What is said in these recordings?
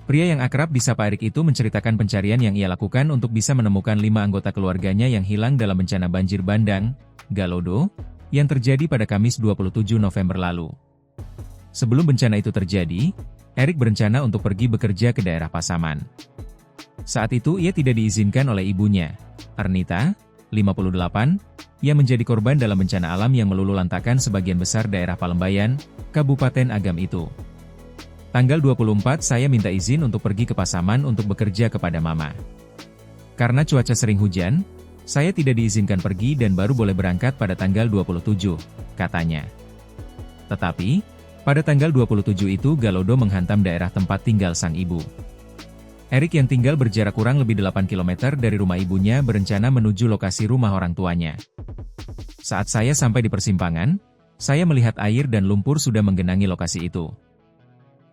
Pria yang akrab disapa Erik itu menceritakan pencarian yang ia lakukan untuk bisa menemukan 5 anggota keluarganya yang hilang dalam bencana banjir bandang, Galodo, yang terjadi pada Kamis 27 November lalu. Sebelum bencana itu terjadi, Erik berencana untuk pergi bekerja ke daerah Pasaman. Saat itu ia tidak diizinkan oleh ibunya, Ernita, 58, yang menjadi korban dalam bencana alam yang meluluhlantakkan sebagian besar daerah Palembayan, Kabupaten Agam itu. Tanggal 24 saya minta izin untuk pergi ke Pasaman untuk bekerja kepada Mama. Karena cuaca sering hujan, saya tidak diizinkan pergi dan baru boleh berangkat pada tanggal 27, katanya. Tetapi, pada tanggal 27 itu Galodo menghantam daerah tempat tinggal sang ibu. Erik yang tinggal berjarak kurang lebih 8 km dari rumah ibunya berencana menuju lokasi rumah orang tuanya. Saat saya sampai di persimpangan, saya melihat air dan lumpur sudah menggenangi lokasi itu.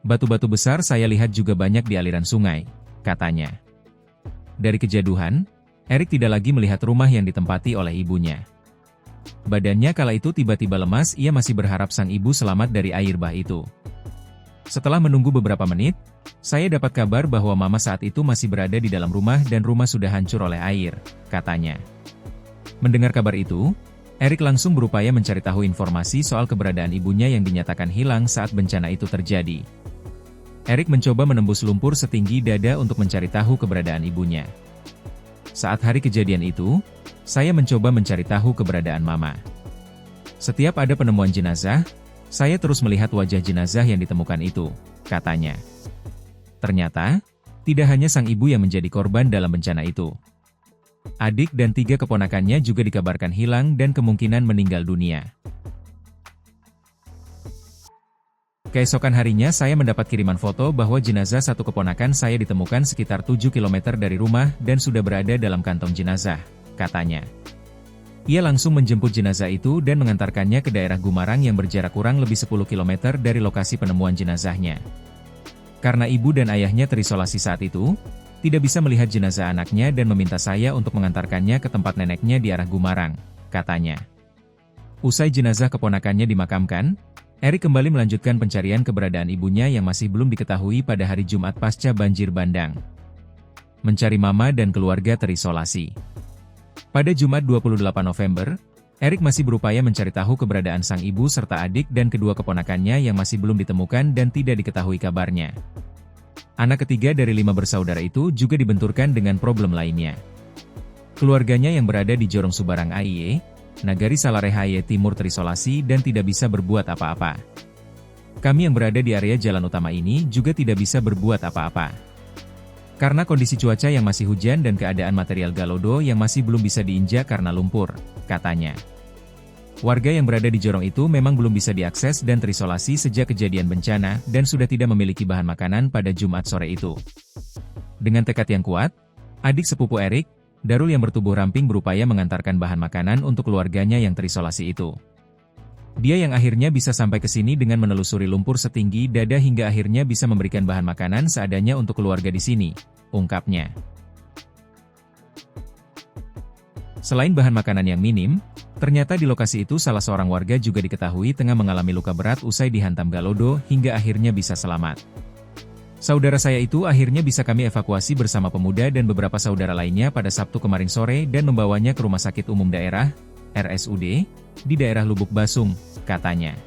Batu-batu besar saya lihat juga banyak di aliran sungai, katanya. Dari kejauhan, Erik tidak lagi melihat rumah yang ditempati oleh ibunya. Badannya kala itu tiba-tiba lemas, ia masih berharap sang ibu selamat dari air bah itu. Setelah menunggu beberapa menit, saya dapat kabar bahwa Mama saat itu masih berada di dalam rumah dan rumah sudah hancur oleh air, katanya. Mendengar kabar itu, Erik langsung berupaya mencari tahu informasi soal keberadaan ibunya yang dinyatakan hilang saat bencana itu terjadi. Erik mencoba menembus lumpur setinggi dada untuk mencari tahu keberadaan ibunya. Saat hari kejadian itu, saya mencoba mencari tahu keberadaan Mama. Setiap ada penemuan jenazah, saya terus melihat wajah jenazah yang ditemukan itu, katanya. Ternyata, tidak hanya sang ibu yang menjadi korban dalam bencana itu. Adik dan 3 keponakannya juga dikabarkan hilang dan kemungkinan meninggal dunia. Keesokan harinya saya mendapat kiriman foto bahwa jenazah satu keponakan saya ditemukan sekitar 7 km dari rumah dan sudah berada dalam kantong jenazah, katanya. Ia langsung menjemput jenazah itu dan mengantarkannya ke daerah Gumarang yang berjarak kurang lebih 10 km dari lokasi penemuan jenazahnya. Karena ibu dan ayahnya terisolasi saat itu, tidak bisa melihat jenazah anaknya dan meminta saya untuk mengantarkannya ke tempat neneknya di arah Gumarang, katanya. Usai jenazah keponakannya dimakamkan, Erik kembali melanjutkan pencarian keberadaan ibunya yang masih belum diketahui pada hari Jumat pasca banjir bandang. Mencari Mama dan keluarga terisolasi. Pada Jumat 28 November, Erik masih berupaya mencari tahu keberadaan sang ibu serta adik dan kedua keponakannya yang masih belum ditemukan dan tidak diketahui kabarnya. Anak ketiga dari 5 bersaudara itu juga dibenturkan dengan problem lainnya. Keluarganya yang berada di Jorong Subarang AIE, Nagari Salarehaye Timur terisolasi dan tidak bisa berbuat apa-apa. Kami yang berada di area jalan utama ini juga tidak bisa berbuat apa-apa. Karena kondisi cuaca yang masih hujan dan keadaan material Galodo yang masih belum bisa diinjak karena lumpur, katanya. Warga yang berada di Jorong itu memang belum bisa diakses dan terisolasi sejak kejadian bencana dan sudah tidak memiliki bahan makanan pada Jumat sore itu. Dengan tekad yang kuat, adik sepupu Erik, Darul yang bertubuh ramping berupaya mengantarkan bahan makanan untuk keluarganya yang terisolasi itu. Dia yang akhirnya bisa sampai ke sini dengan menelusuri lumpur setinggi dada hingga akhirnya bisa memberikan bahan makanan seadanya untuk keluarga di sini, ungkapnya. Selain bahan makanan yang minim, ternyata di lokasi itu salah seorang warga juga diketahui tengah mengalami luka berat usai dihantam Galodo hingga akhirnya bisa selamat. Saudara saya itu akhirnya bisa kami evakuasi bersama pemuda dan beberapa saudara lainnya pada Sabtu kemarin sore dan membawanya ke Rumah Sakit Umum Daerah, RSUD, di daerah Lubuk Basung, katanya.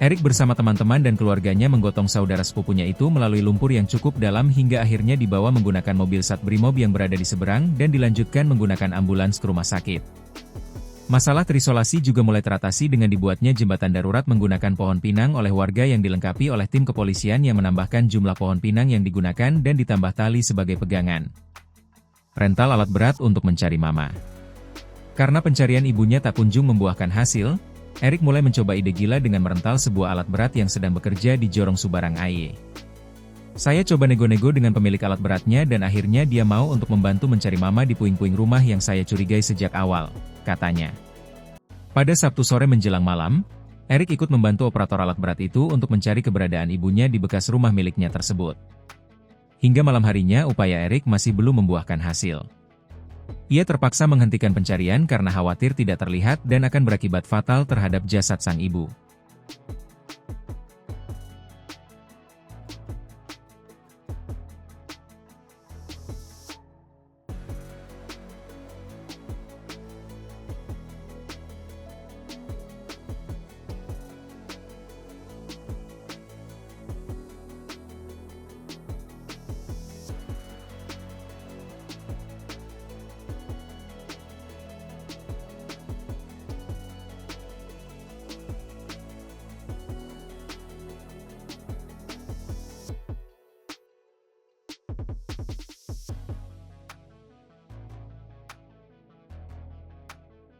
Erik bersama teman-teman dan keluarganya menggotong saudara sepupunya itu melalui lumpur yang cukup dalam hingga akhirnya dibawa menggunakan mobil Sat Brimob yang berada di seberang dan dilanjutkan menggunakan ambulans ke rumah sakit. Masalah terisolasi juga mulai teratasi dengan dibuatnya jembatan darurat menggunakan pohon pinang oleh warga yang dilengkapi oleh tim kepolisian yang menambahkan jumlah pohon pinang yang digunakan dan ditambah tali sebagai pegangan. Rental alat berat untuk mencari Mama. Karena pencarian ibunya tak kunjung membuahkan hasil, Erik mulai mencoba ide gila dengan merental sebuah alat berat yang sedang bekerja di Jorong Subarang AIE. Saya coba nego-nego dengan pemilik alat beratnya dan akhirnya dia mau untuk membantu mencari Mama di puing-puing rumah yang saya curigai sejak awal, katanya. Pada Sabtu sore menjelang malam, Erik ikut membantu operator alat berat itu untuk mencari keberadaan ibunya di bekas rumah miliknya tersebut. Hingga malam harinya upaya Erik masih belum membuahkan hasil. Ia terpaksa menghentikan pencarian karena khawatir tidak terlihat dan akan berakibat fatal terhadap jasad sang ibu.